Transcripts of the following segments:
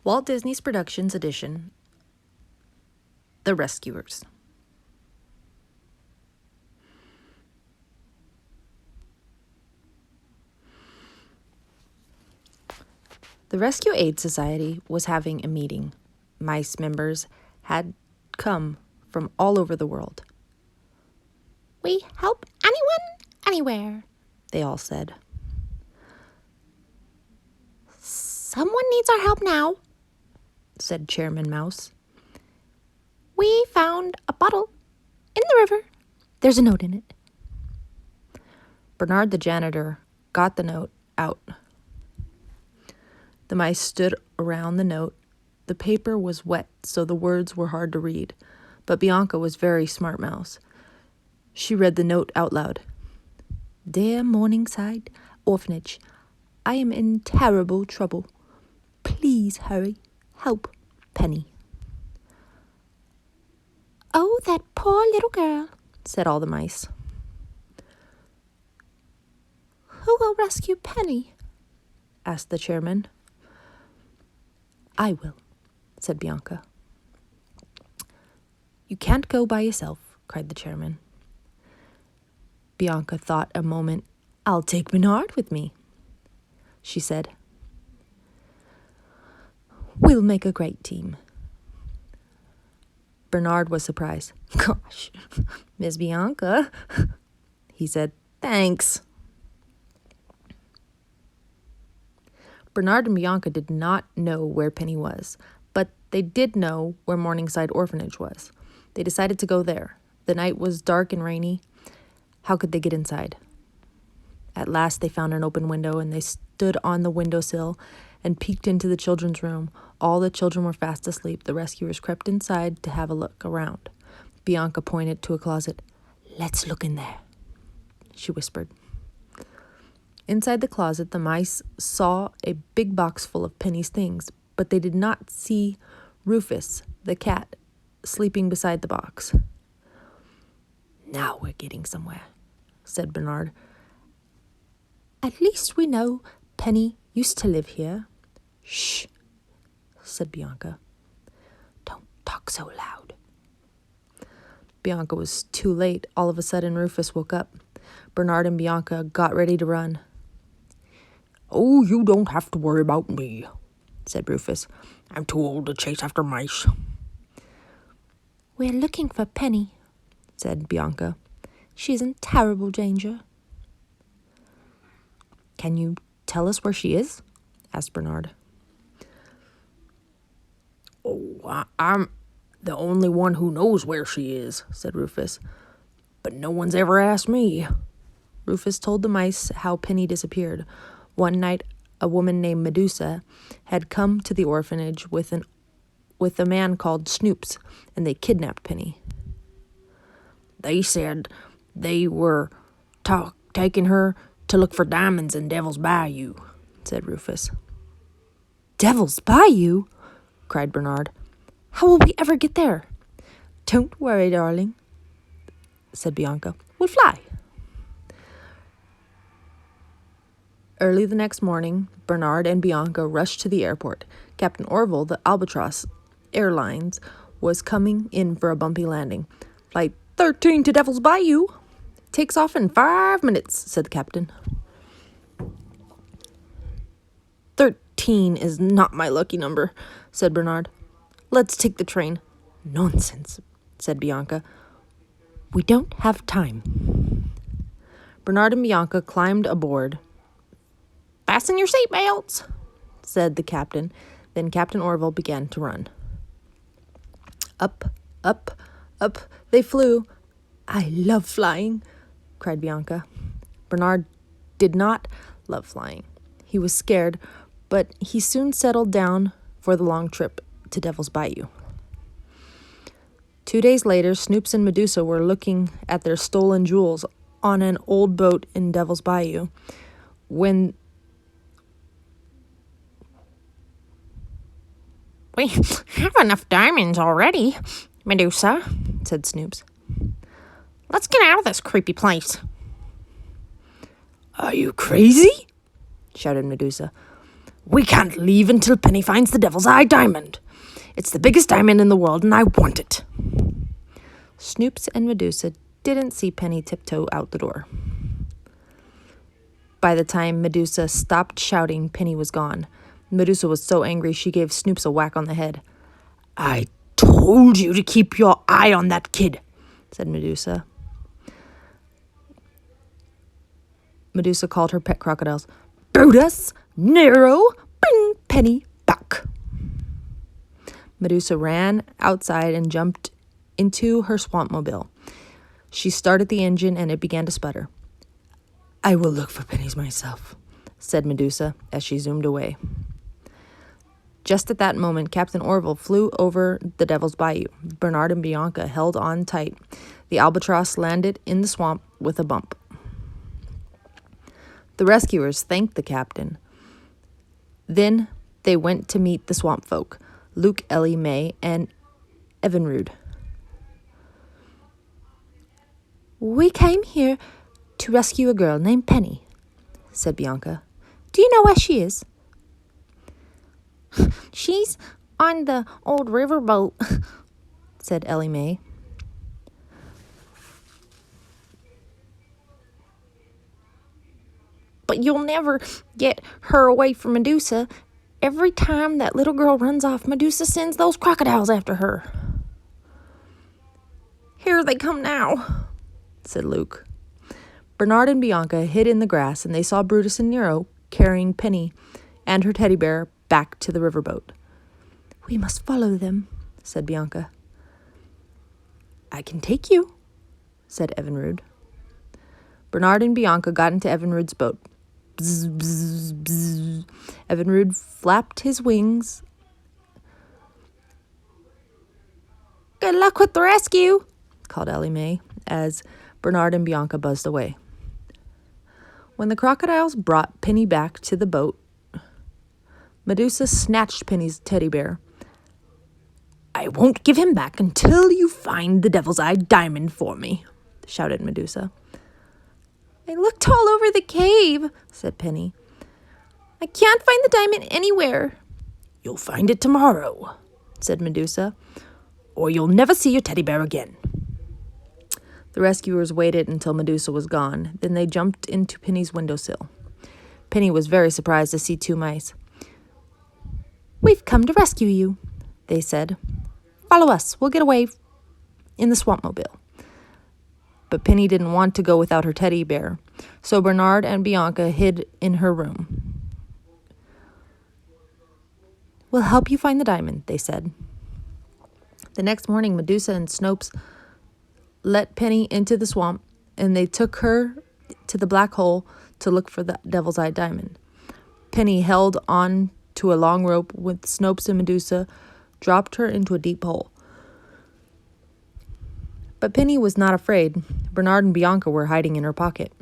Walt Disney's Productions edition, The Rescuers. The Rescue Aid Society was having a meeting. Mice members had come from all over the world. "We help anyone, anywhere," they all said. "Someone needs our help now," said Chairman Mouse. "We found a bottle in the river. There's a note in it." Bernard the janitor got the note out. The mice stood around the note. The paper was wet, so the words were hard to read, but Bianca was very smart mouse. She read the note out loud. "Dear Morningside Orphanage, I am in terrible trouble. Please hurry. Help, Penny." "Oh, that poor little girl," said all the mice. "Who will rescue Penny?" asked the chairman. "I will," said Bianca. "You can't go by yourself," cried the chairman. Bianca thought a moment. "I'll take Bernard with me," she said. "We'll make a great team." Bernard was surprised. "Gosh, Miss Bianca," he said. "Thanks." Bernard and Bianca did not know where Penny was, but they did know where Morningside Orphanage was. They decided to go there. The night was dark and rainy. How could they get inside? At last they found an open window, and they stood on the windowsill and peeked into the children's room. All the children were fast asleep. The rescuers crept inside to have a look around. Bianca pointed to a closet. "Let's look in there," she whispered. Inside the closet, the mice saw a big box full of Penny's things, but they did not see Rufus, the cat, sleeping beside the box. "Now we're getting somewhere," said Bernard. "At least we know Penny used to live here." "Shh," said Bianca. "Don't talk so loud." Bianca was too late. All of a sudden, Rufus woke up. Bernard and Bianca got ready to run. "Oh, you don't have to worry about me," said Rufus. "I'm too old to chase after mice." "We're looking for Penny," said Bianca. "She's in terrible danger." "Can you tell us where she is?" asked Bernard. "Oh, I'm the only one who knows where she is," said Rufus. "But no one's ever asked me." Rufus told the mice how Penny disappeared. One night, a woman named Medusa had come to the orphanage with a man called Snoops, and they kidnapped Penny. "They said they were taking her to look for diamonds in Devil's Bayou," said Rufus. "Devil's Bayou?" cried Bernard. "How will we ever get there?" "Don't worry, darling," said Bianca. "We'll fly." Early the next morning, Bernard and Bianca rushed to the airport. Captain Orville, the Albatross Airlines, was coming in for a bumpy landing. "Flight 13 to Devil's Bayou. Takes off in 5 minutes," said the captain. 13 is not my lucky number," said Bernard. "Let's take the train." "Nonsense," said Bianca. "We don't have time." Bernard and Bianca climbed aboard. "Fasten your seatbelts," said the captain. Then Captain Orville began to run. Up, up, up they flew. "I love flying," cried Bianca. Bernard did not love flying. He was scared, but he soon settled down for the long trip to Devil's Bayou. 2 days later, Snoops and Medusa were looking at their stolen jewels on an old boat in Devil's Bayou. "We have enough diamonds already, Medusa," said Snoops. "Let's get out of this creepy place." "Are you crazy?" shouted Medusa. We can't leave until Penny finds the Devil's Eye diamond. It's the biggest diamond in the world, and I want it. Snoops and Medusa didn't see Penny tiptoe out the door. By the time Medusa stopped shouting, Penny was gone. Medusa was so angry she gave Snoops a whack on the head. I told you to keep your eye on that kid, said Medusa. Medusa called her pet crocodiles. Brutus, Nero, bring Penny back. Medusa ran outside and jumped into her swampmobile. She started the engine and it began to sputter. I will look for pennies myself, said Medusa as she zoomed away. Just at that moment, Captain Orville flew over the Devil's Bayou. Bernard and Bianca held on tight. The albatross landed in the swamp with a bump. The rescuers thanked the captain. Then they went to meet the swamp folk, Luke, Ellie, May, and Evinrude. We came here to rescue a girl named Penny, said Bianca. Do you know where she is? She's on the old riverboat, said Ellie Mae. But you'll never get her away from Medusa. Every time that little girl runs off, Medusa sends those crocodiles after her. Here they come now, said Luke. Bernard and Bianca hid in the grass, and they saw Brutus and Nero carrying Penny and her teddy bear back to the riverboat. We must follow them, said Bianca. I can take you, said Evinrude. Bernard and Bianca got into Evinrude's boat. Bzz, bzz, bzz. Evinrude flapped his wings. Good luck with the rescue, called Ellie Mae as Bernard and Bianca buzzed away. When the crocodiles brought Penny back to the boat, Medusa snatched Penny's teddy bear. I won't give him back until you find the Devil's Eye diamond for me, shouted Medusa. I looked all over the cave, said Penny. I can't find the diamond anywhere. You'll find it tomorrow, said Medusa, or you'll never see your teddy bear again. The rescuers waited until Medusa was gone. Then they jumped into Penny's windowsill. Penny was very surprised to see two mice. We've come to rescue you, they said. Follow us. We'll get away in the swampmobile. But Penny didn't want to go without her teddy bear, so Bernard and Bianca hid in her room. We'll help you find the diamond, they said. The next morning, Medusa and Snopes let Penny into the swamp, and they took her to the black hole to look for the Devil's Eye diamond. Penny held on to a long rope with Snopes and Medusa, dropped her into a deep hole. But Penny was not afraid. Bernard and Bianca were hiding in her pocket.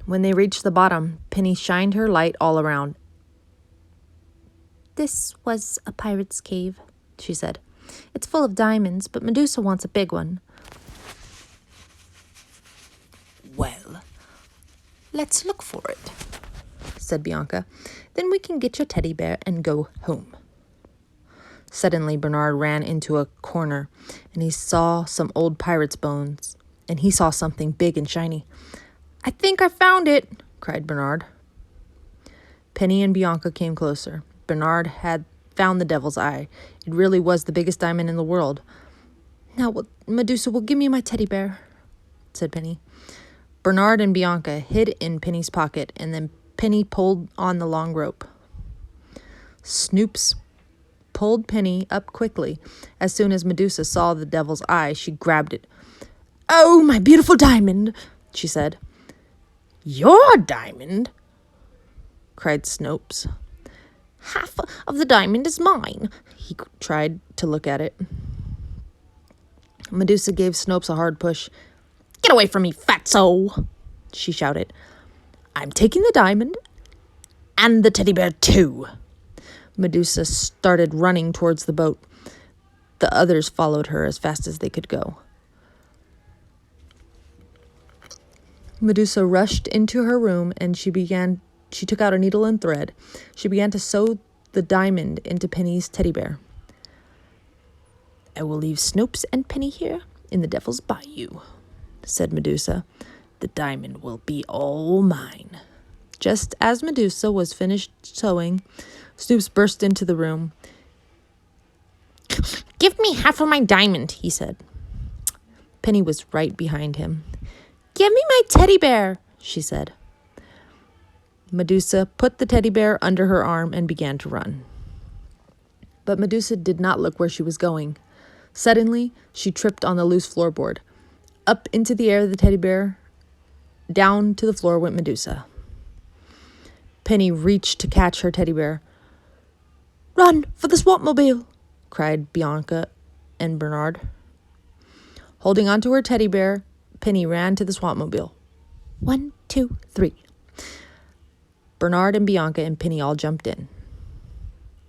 When they reached the bottom, Penny shined her light all around. This was a pirate's cave, she said. It's full of diamonds, but Medusa wants a big one. Well, let's look for it, said Bianca. Then we can get your teddy bear and go home. Suddenly, Bernard ran into a corner, and he saw some old pirate's bones, and he saw something big and shiny. I think I found it, cried Bernard. Penny and Bianca came closer. Bernard had found the Devil's Eye. It really was the biggest diamond in the world. Now, Medusa will give me my teddy bear, said Penny. Bernard and Bianca hid in Penny's pocket, and then Penny pulled on the long rope. Snoops pulled Penny up quickly. As soon as Medusa saw the Devil's Eye, she grabbed it. Oh, my beautiful diamond, she said. Your diamond? Cried Snopes. Half of the diamond is mine. He tried to look at it. Medusa gave Snopes a hard push. Get away from me, fatso, she shouted. I'm taking the diamond and the teddy bear too. Medusa started running towards the boat. The others followed her as fast as they could go. Medusa rushed into her room and she began She took out a needle and thread. She began to sew the diamond into Penny's teddy bear. "I will leave Snopes and Penny here in the Devil's Bayou," said Medusa. "The diamond will be all mine." Just as Medusa was finished sewing, Snoops burst into the room. Give me half of my diamond, he said. Penny was right behind him. "Give me my teddy bear," she said. Medusa put the teddy bear under her arm and began to run. But Medusa did not look where she was going. Suddenly, she tripped on the loose floorboard. Up into the air the teddy bear. Down to the floor went Medusa. Penny reached to catch her teddy bear. "Run for the swampmobile!" cried Bianca and Bernard. Holding onto her teddy bear, Penny ran to the swampmobile. 1, 2, 3. Bernard and Bianca and Penny all jumped in.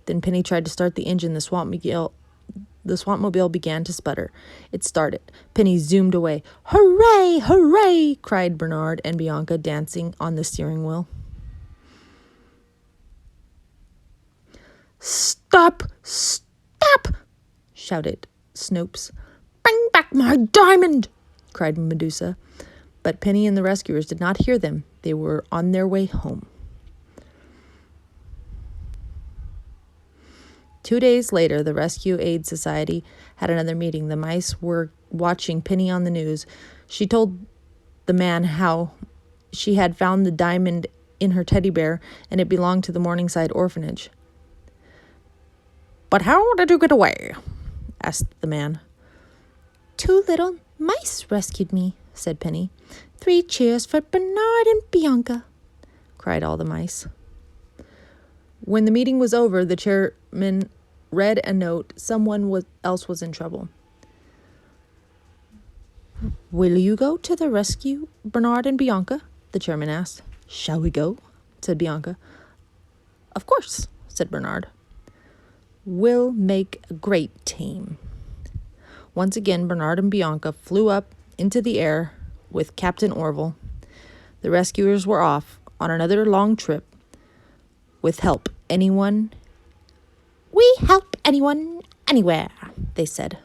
Then Penny tried to start the engine. The swampmobile began to sputter. It started. Penny zoomed away. "Hooray! Hooray!" cried Bernard and Bianca, dancing on the steering wheel. "Stop! Stop!" shouted Snopes. "Bring back my diamond!" cried Medusa. But Penny and the rescuers did not hear them. They were on their way home. 2 days later, the Rescue Aid Society had another meeting. The mice were watching Penny on the news. She told the man how she had found the diamond in her teddy bear and it belonged to the Morningside orphanage. "But how did you get away?" asked the man. 2 little mice rescued me," said Penny. 3 cheers for Bernard and Bianca," cried all the mice. When the meeting was over, the chairman read a note. Someone else was in trouble. "Will you go to the rescue, Bernard and Bianca?" the chairman asked. "Shall we go?" said Bianca. "Of course," said Bernard. "We'll make a great team." Once again, Bernard and Bianca flew up into the air with Captain Orville. The rescuers were off on another long trip with help anyone. "We help anyone, anywhere," they said.